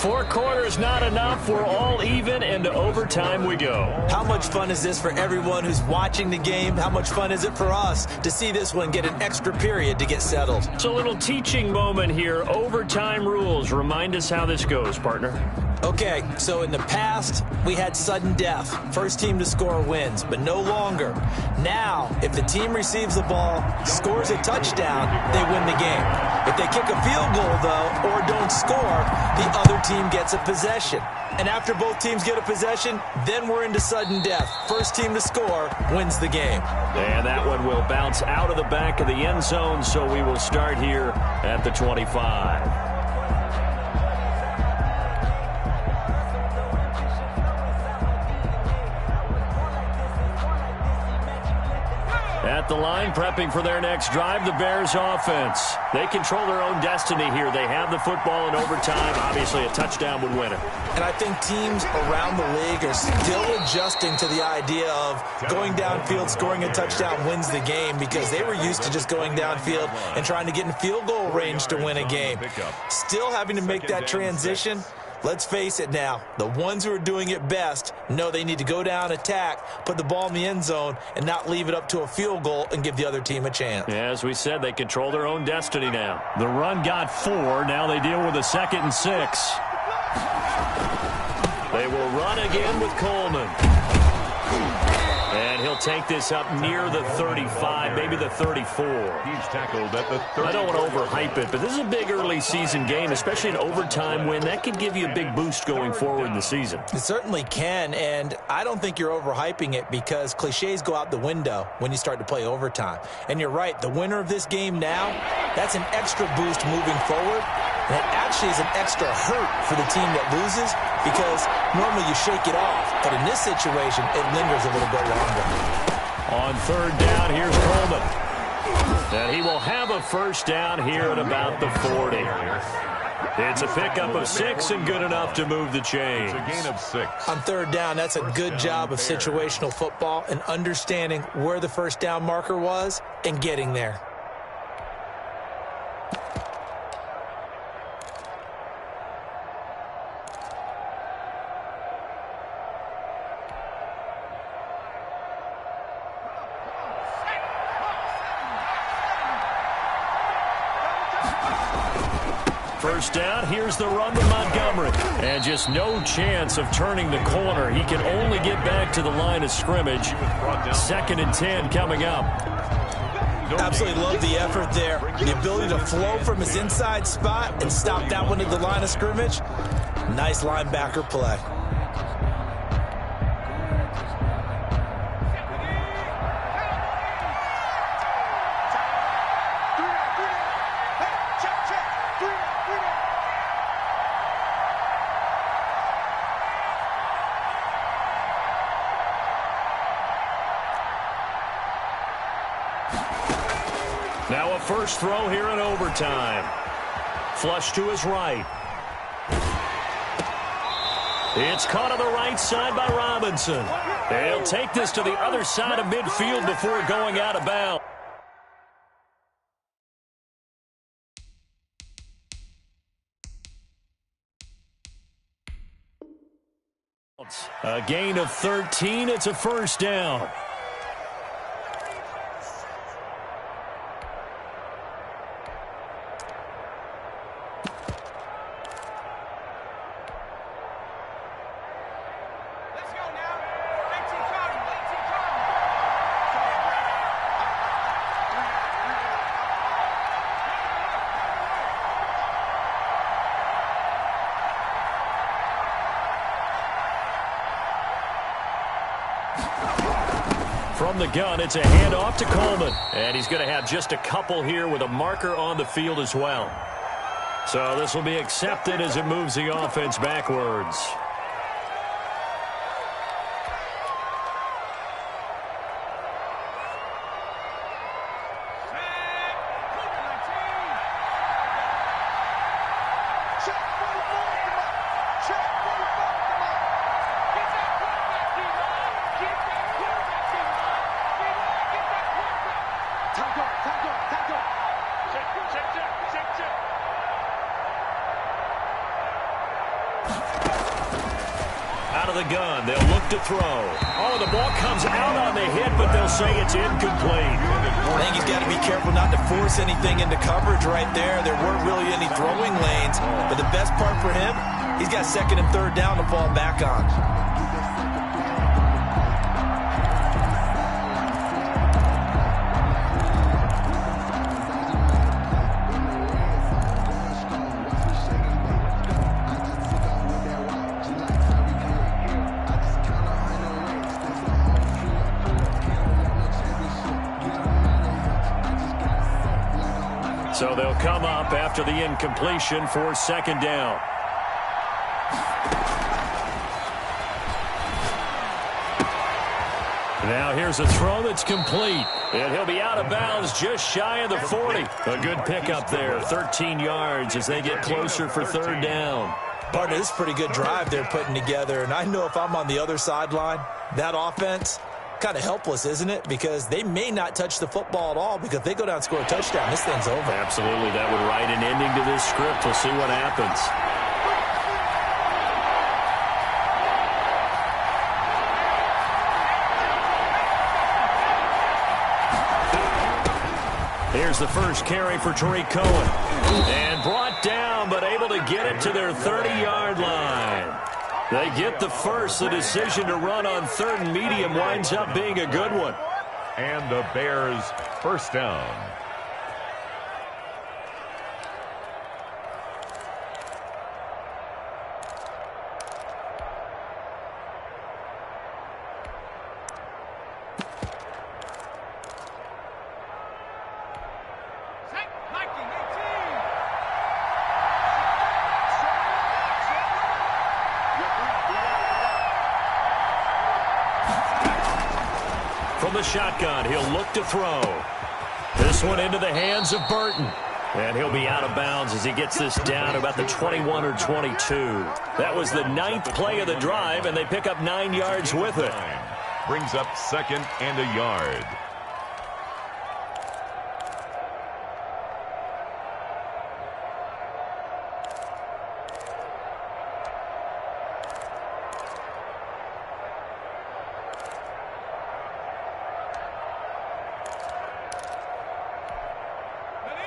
4 quarters not enough. We're all even, and to overtime we go. How much fun is this for everyone who's watching the game? How much fun is it for us to see this one get an extra period to get settled? It's a little teaching moment here. Overtime rules. Remind us how this goes, partner. Okay, so in the past, we had sudden death. First team to score wins, but no longer. Now, if the team receives the ball, scores a touchdown, they win the game. If they kick a field goal, though, or don't score, the other team gets a possession. And after both teams get a possession, then we're into sudden death. First team to score wins the game. And that one will bounce out of the back of the end zone, so we will start here at the 25. At the line, prepping for their next drive, the Bears offense. They control their own destiny here. They have the football in overtime. Obviously, a touchdown would win it. And I think teams around the league are still adjusting to the idea of going downfield, scoring a touchdown wins the game, because they were used to just going downfield and trying to get in field goal range to win a game. Still having to make that transition. Let's face it now, the ones who are doing it best know they need to go down, attack, put the ball in the end zone, and not leave it up to a field goal and give the other team a chance. Yeah, as we said, they control their own destiny now. The run got 4. Now they deal with a 2nd and 6. They will run again with Coleman. And he'll take this up near the 35, maybe the 34. He's tackled at the 30. I don't want to overhype it, but this is a big early season game, especially an overtime win. That could give you a big boost going forward in the season. It certainly can, and I don't think you're overhyping it, because cliches go out the window when you start to play overtime. And you're right, the winner of this game now, that's an extra boost moving forward. And it actually is an extra hurt for the team that loses, because normally you shake it off. But in this situation, it lingers a little bit longer. On 3rd down, here's Coleman. And he will have a first down here at about the 40. It's a pickup of 6 and good enough to move the chains. It's a gain of 6. On 3rd down, that's a good job of situational football and understanding where the first down marker was and getting there. First down, here's the run to Montgomery. And just no chance of turning the corner. He can only get back to the line of scrimmage. 2nd and 10 coming up. Absolutely love the effort there. The ability to flow from his inside spot and stop that one at the line of scrimmage. Nice linebacker play. Now a first throw here in overtime. Flush to his right. It's caught on the right side by Robinson. He'll take this to the other side of midfield before going out of bounds. A gain of 13. It's a first down. From the gun, it's a handoff to Coleman. And he's going to have just a couple here with a marker on the field as well. So this will be accepted as it moves the offense backwards. Out of the gun, they'll look to throw. Oh, the ball comes out on the hit, but they'll say it's incomplete. I think he's got to be careful not to force anything into coverage right there. There weren't really any throwing lanes, but the best part for him, he's got second and third down to fall back on. So they'll come up after the incompletion for second down. Now here's a throw that's complete. And he'll be out of bounds just shy of the 40. A good pickup there, 13 yards as they get closer for third down. Partner, this is a pretty good drive they're putting together. And I know if I'm on the other sideline, that offense, kind of helpless, isn't it? Because they may not touch the football at all, because if they go down and score a touchdown, this thing's over. Absolutely. That would write an ending to this script. We'll see what happens. Here's the first carry for Tariq Cohen. And brought down, but able to get it to their 30-yard line. They get the first. The decision to run on third and medium winds up being a good one. And the Bears first down. From the shotgun, he'll look to throw. This one into the hands of Burton. And he'll be out of bounds as he gets this down about the 21 or 22. That was the 9th play of the drive, and they pick up 9 yards with it. Brings up second and a yard.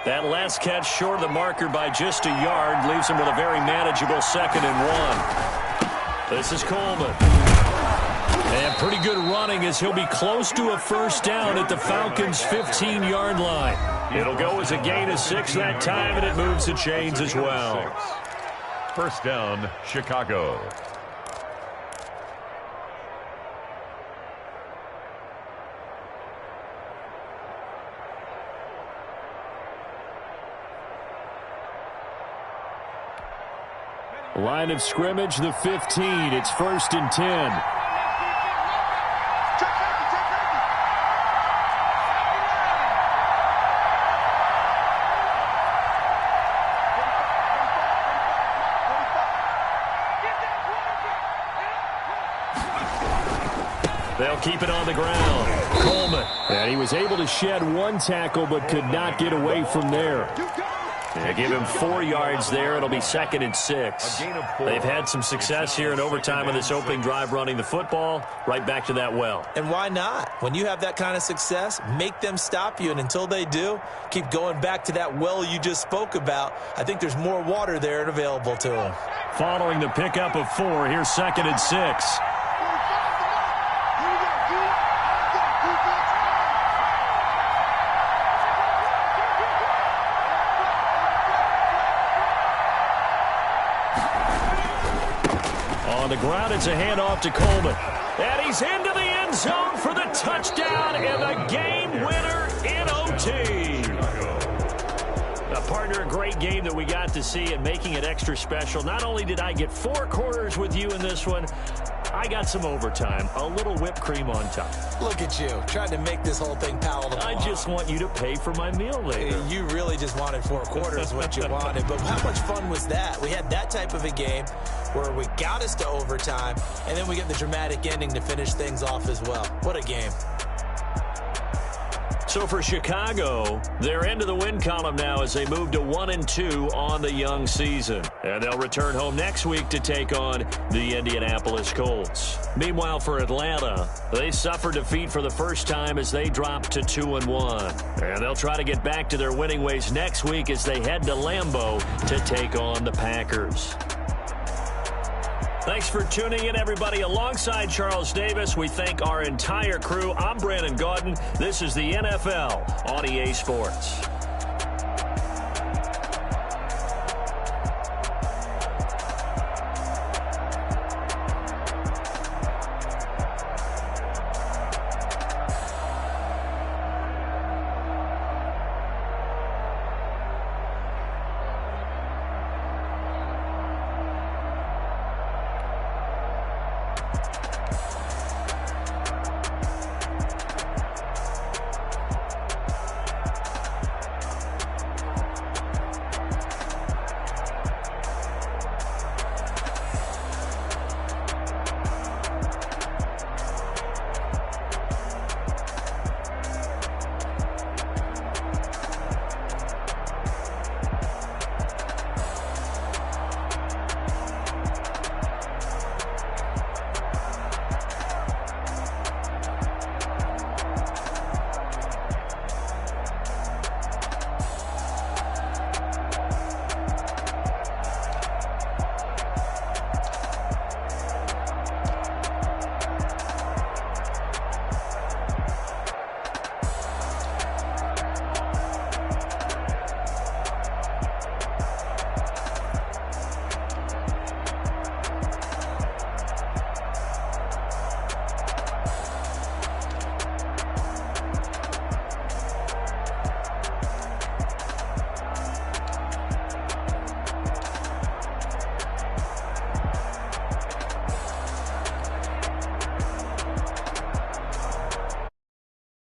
That last catch short of the marker by just a yard leaves him with a very manageable second and 1. This is Coleman. And pretty good running as he'll be close to a first down at the Falcons' 15-yard line. It'll go as a gain of 6 that time, and it moves the chains as well. First down, Chicago. Line of scrimmage, the 15. It's first and 10. They'll keep it on the ground. Coleman. And he was able to shed one tackle but could not get away from there. They give him 4 yards there. It'll be 2nd and 6. They've had some success here in overtime of this opening drive running the football. Right back to that well. And why not? When you have that kind of success, make them stop you. And until they do, keep going back to that well you just spoke about. I think there's more water there and available to them. Following the pickup of 4, here's 2nd and 6. On the ground, it's a handoff to Coleman. And he's into the end zone for the touchdown and the game winner in OT. Partner, a great game that we got to see and making it extra special. Not only did I get 4 quarters with you in this one, I got some overtime, a little whipped cream on top. Look at you, trying to make this whole thing palatable. I just want you to pay for my meal later. You really just wanted 4 quarters, what you wanted. But how much fun was that? We had that type of a game where we got us to overtime, and then we get the dramatic ending to finish things off as well. What a game. So for Chicago, they're into the win column now as they move to 1-2 on the young season. And they'll return home next week to take on the Indianapolis Colts. Meanwhile, for Atlanta, they suffered defeat for the first time as they dropped to 2-1. And they'll try to get back to their winning ways next week as they head to Lambeau to take on the Packers. Thanks for tuning in, everybody. Alongside Charles Davis, we thank our entire crew. I'm Brandon Gaudin. This is the NFL on EA Sports.